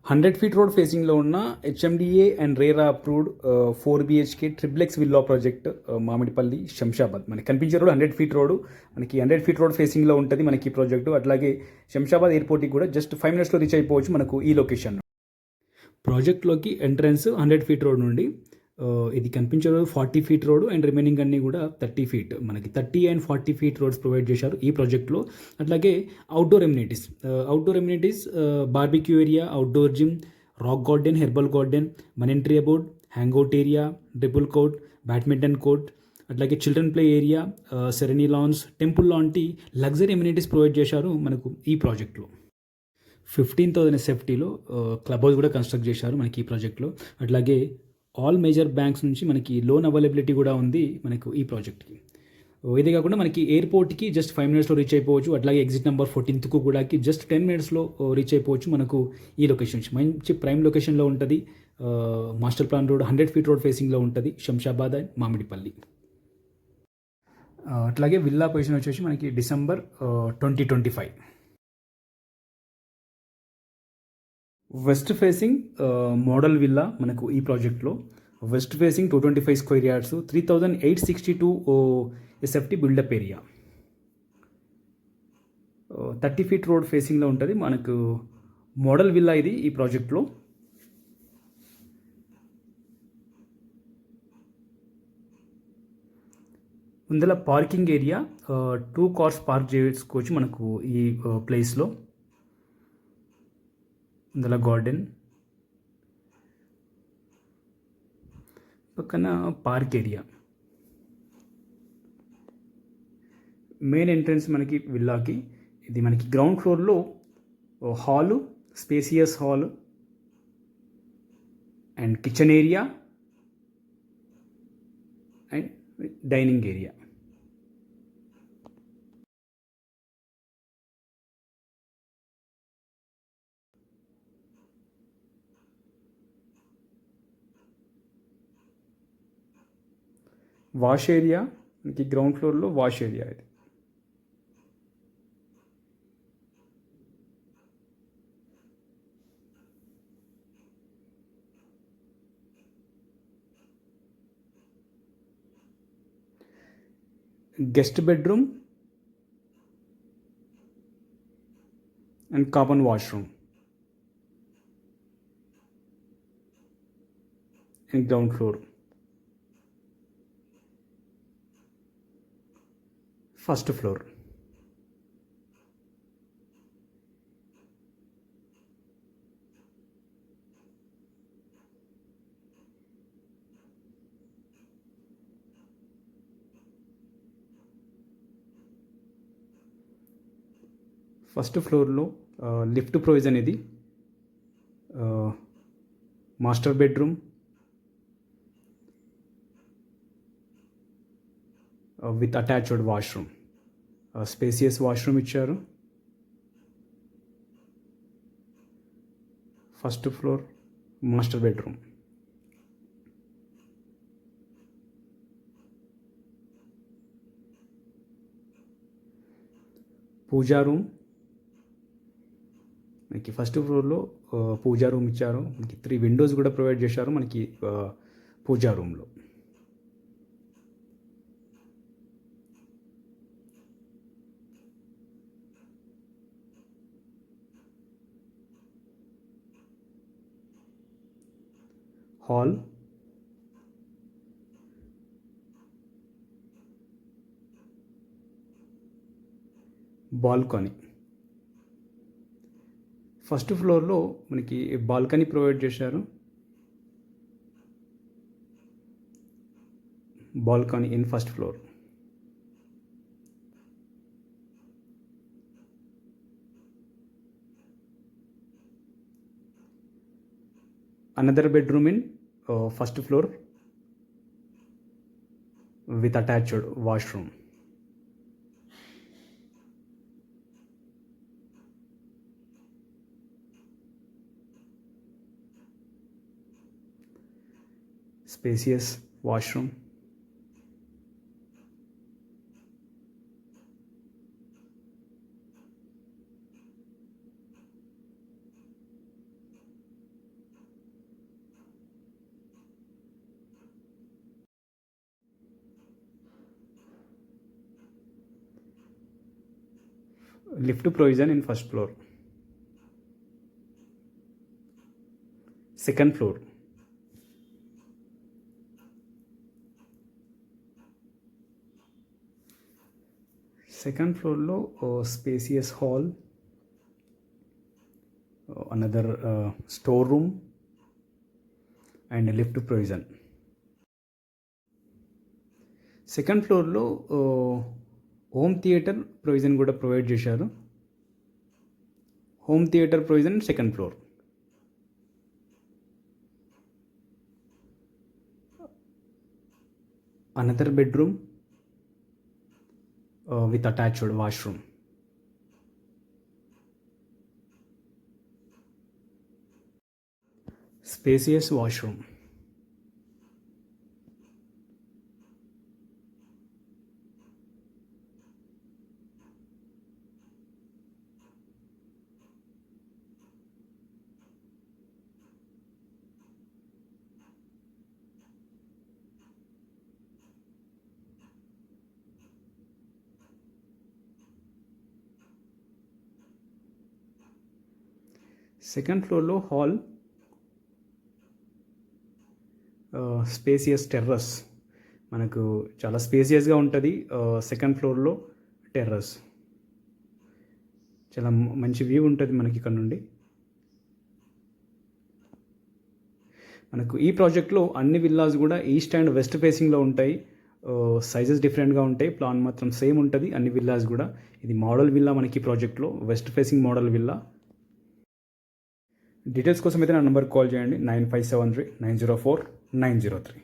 100 feet road ఫేసింగ్లో ఉన్న HMDA and RERA approved 4 BHK triplex villa project Mamidipalli Shamshabad. మనకి కనిపించే రోడ్ 100 ఫీట్ రోడ్, మనకి 100 ఫీట్ రోడ్ ఫేసింగ్లో ఉంటుంది మనకి ఈ ప్రాజెక్టు. అట్లాగే శంషాబాద్ ఎయిర్పోర్ట్కి కూడా జస్ట్ 5 minutesలో రీచ్ అయిపోవచ్చు మనకు ఈ లొకేషన్. ప్రాజెక్ట్లోకి ఎంట్రన్స్ 100 ఫీట్ రోడ్ నుండి, ఇది కనిపించే road 40 feet road and remaining అన్నీ కూడా 30 ఫీట్, మనకి 30 and 40 ఫీట్ రోడ్స్ ప్రొవైడ్ చేశారు ఈ ప్రాజెక్ట్లో. అట్లాగే outdoor amenities barbecue area, outdoor gym, rock garden, herbal garden, మన్ entry about, hangout area, dribble court, badminton court, అట్లాగే children play area, serene lawns, temple లాంటి లగ్జరీ ఎమ్యూనిటీస్ ప్రొవైడ్ చేశారు మనకు ఈ ప్రాజెక్ట్లో. 15,000 సేఫ్టీలో క్లబ్ హౌస్ కూడా కన్స్ట్రక్ట్ చేశారు మనకి ఈ ప్రాజెక్ట్లో. అట్లాగే ఆల్ మేజర్ బ్యాంక్స్ నుంచి మనకి లోన్ అవైలబిలిటీ కూడా ఉంది మనకు ఈ ప్రాజెక్ట్కి. ఇదే కాకుండా మనకి ఎయిర్పోర్ట్కి జస్ట్ 5 minutesలో రీచ్ అయిపోవచ్చు. అట్లాగే ఎగ్జిట్ నెంబర్ 14కు కూడా జస్ట్ 10 minutesలో రీచ్ అయిపోవచ్చు మనకు ఈ లొకేషన్. మంచి ప్రైమ్ లొకేషన్లో ఉంటుంది. Master plan road 100 feet road ఫేసింగ్లో ఉంటుంది శంషాబాద్ అండ్ మామిడిపల్లి. అట్లాగే విల్లా పొజిషన్ వచ్చేసి మనకి December 2025. West facing model villa మనకు ఈ ప్రాజెక్ట్లో. West facing 225 square yards, 3,862 SFT built up area, 30 feet road ఫేసింగ్లో ఉంటుంది మనకు మోడల్ విల్లా ఇది ఈ ప్రాజెక్ట్లో. ఇందులో పార్కింగ్ ఏరియా 2 cars పార్క్ చేసుకోవచ్చు మనకు ఈ ప్లేస్లో. ఇందులో గార్డెన్ పక్కన పార్క్ ఏరియా. మెయిన్ ఎంట్రన్స్ మనకి విల్లాకి ఇది మనకి గ్రౌండ్ ఫ్లోర్లో hall, spacious hall and kitchen area and dining area. Wash area మనకి గ్రౌండ్ ఫ్లోర్లో వాష్ ఏరియా ఇది. Guest bedroom and common washroom and ground floor. First floor. First ఫ్లోర్లో lift provision ఇది, master bedroom with attached washroom, spacious washroom ఇచ్చారు. First floor master bedroom. Pooja room మనకి first ఫ్లోర్లో pooja room ఇచ్చారు. మనకి 3 windows కూడా ప్రొవైడ్ చేశారు మనకి పూజా రూమ్లో. Hall, balcony. ఫస్ట్ ఫ్లోర్లో మనకి బాల్కనీ ప్రొవైడ్ చేశారు. Balcony in first floor. another bedroom in first floor with attached washroom. Spacious washroom. Lift provision in first floor. Second floor. Second ఫ్లోర్లో spacious hall, another store room and lift provision. Second ఫ్లోర్లో home theatre provision కూడా provide చేశారు. Home theatre provision second floor. Another bedroom with attached washroom. Spacious washroom. Second ఫ్లోర్లో hall, spacious terrace. మనకు చాలా స్పేసియస్గా ఉంటుంది. Second ఫ్లోర్లో terrace, చాలా మంచి వ్యూ ఉంటుంది మనకి ఇక్కడ నుండి. మనకు ఈ ప్రాజెక్ట్లో అన్ని విల్లాస్ కూడా ఈస్ట్ అండ్ వెస్ట్ ఫేసింగ్లో ఉంటాయి. సైజెస్ డిఫరెంట్గా ఉంటాయి, ప్లాన్ మాత్రం సేమ్ ఉంటుంది అన్ని విల్లాస్ కూడా. ఇది మోడల్ విల్లా మనకి ప్రాజెక్ట్లో, west facing model villa. Details కోసం అయితే నా నెంబర్కి కాల్ చేయండి 9573 904 903.